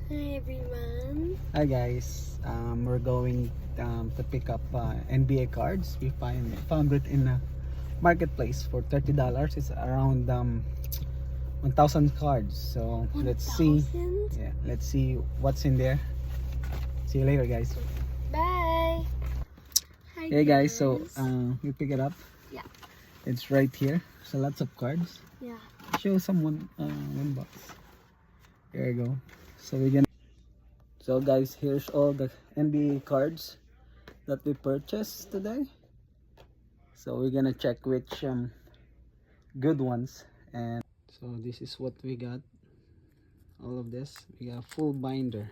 Hi everyone. Hi guys, we're going to pick up NBA cards. We found it in a marketplace for $30. It's around 1,000 cards. So let's see. 1,000? Yeah, let's see what's in there. See you later, guys. Bye. Hi Hey guys, so guys. we pick it up. Yeah. It's right here. So lots of cards. Yeah. Show someone one box. There you go. So we're gonna. So guys, here's all the NBA cards that we purchased today. So we're gonna check which good ones. And so this is what we got. All of this, we got a full binder.